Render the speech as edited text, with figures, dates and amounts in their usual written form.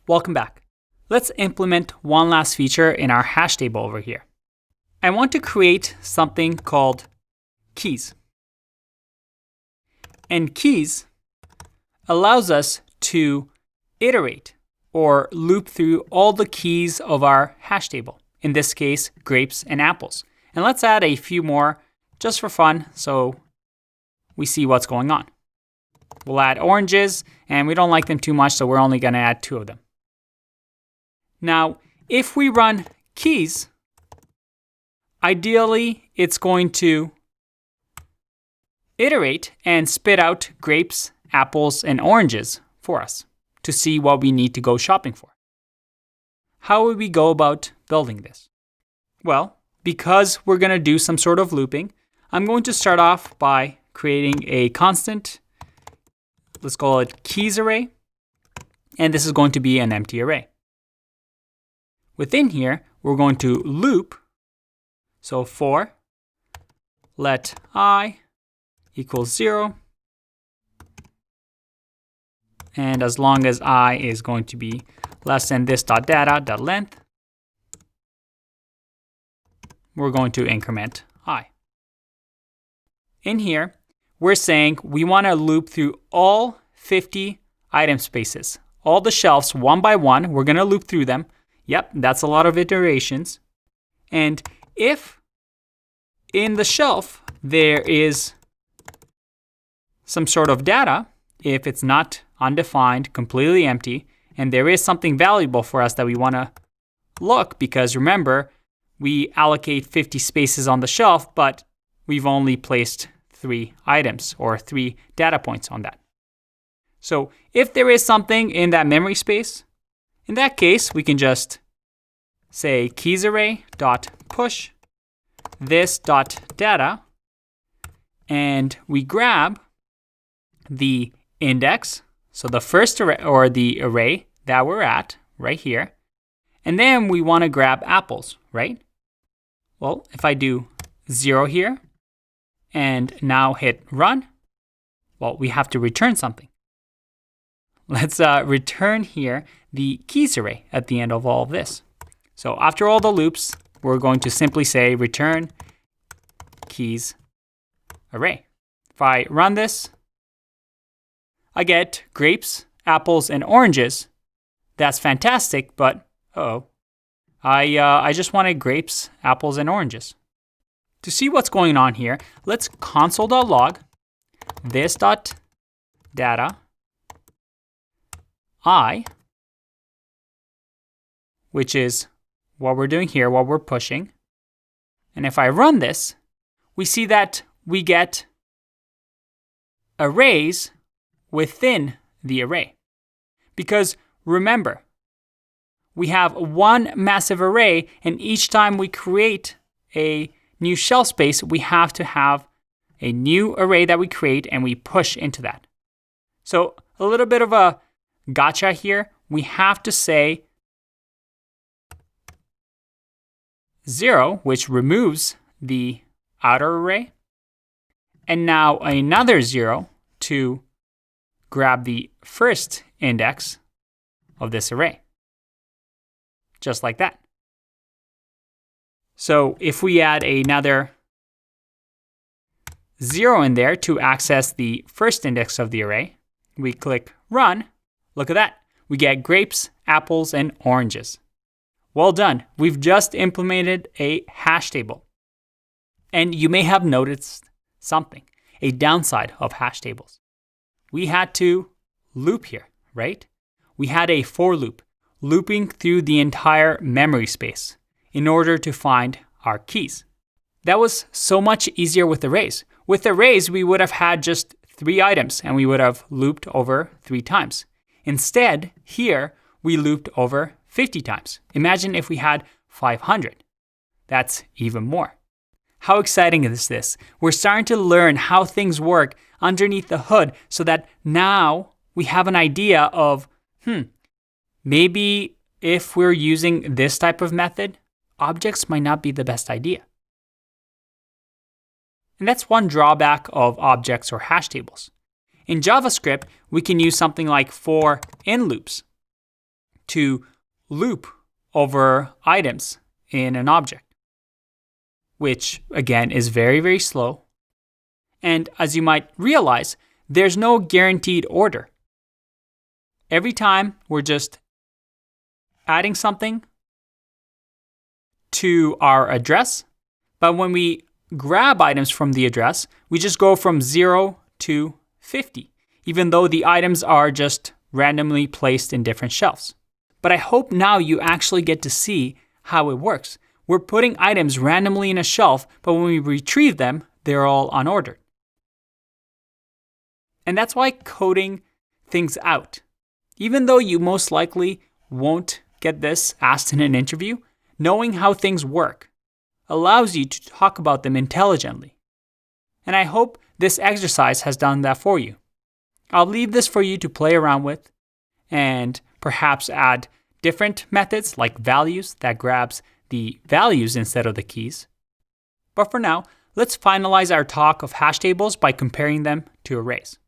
Welcome back. Let's implement one last feature in our hash table over here. I want to create something called keys. And keys allows us to iterate or loop through all the keys of our hash table. In this case, grapes and apples. And let's add a few more just for fun so we see what's going on. We'll add oranges, and we don't like them too much, so we're only going to add 2 of them. Now, if we run keys, ideally it's going to iterate and spit out grapes, apples, and oranges for us to see what we need to go shopping for. How would we go about building this? Well, because we're going to do some sort of looping, I'm going to start off by creating a constant. Let's call it keys array. And this is going to be an empty array. Within here, we're going to loop. So for let I equals 0. And as long as I is going to be less than this .data.length, we're going to increment I. In here, we're saying we want to loop through all 50 item spaces. All the shelves one by one, we're going to loop through them. Yep, that's a lot of iterations. And if in the shelf there is some sort of data, if it's not undefined, completely empty, and there is something valuable for us that we want to look, because remember, we allocate 50 spaces on the shelf, but we've only placed 3 items or 3 data points on that. So if there is something in that memory space, in that case, we can just say keysArray.push this.data, and we grab the index, so the first array or the array that we're at right here, and then we want to grab apples, right? Well, if I do 0 here and now hit run, well, we have to return something. Let's return here the keys array at the end of all of this. So after all the loops, we're going to simply say return keys array. If I run this, I get grapes, apples, and oranges. That's fantastic, but I just wanted grapes, apples, and oranges. To see what's going on here, let's console.log this.data I, which is what we're doing here, what we're pushing. And if I run this, we see that we get arrays within the array. Because remember, we have one massive array, and each time we create a new shelf space, we have to have a new array that we create and we push into that. So a little bit of a gotcha here. We have to say 0, which removes the outer array, and now another 0 to grab the first index of this array. Just like that. So if we add another 0 in there to access the first index of the array, we click run, look at that. We get grapes, apples, and oranges. Well done. We've just implemented a hash table. And you may have noticed something, a downside of hash tables. We had to loop here, right? We had a for loop, looping through the entire memory space in order to find our keys. That was so much easier with arrays. With arrays, we would have had just 3 items and we would have looped over 3 times. Instead, here, we looped over 50 times. Imagine if we had 500. That's even more. How exciting is this? We're starting to learn how things work underneath the hood so that now we have an idea of, maybe if we're using this type of method, objects might not be the best idea. And that's one drawback of objects or hash tables. In JavaScript, we can use something like for in loops to loop over items in an object, which again is very, very slow. And as you might realize, there's no guaranteed order. Every time we're just adding something to our address, but when we grab items from the address, we just go from 0 to 50, even though the items are just randomly placed in different shelves. But I hope now you actually get to see how it works. We're putting items randomly in a shelf, but when we retrieve them, they're all unordered. And that's why coding things out, even though you most likely won't get this asked in an interview, knowing how things work allows you to talk about them intelligently. And I hope this exercise has done that for you. I'll leave this for you to play around with and perhaps add different methods like values that grabs the values instead of the keys. But for now, let's finalize our talk of hash tables by comparing them to arrays.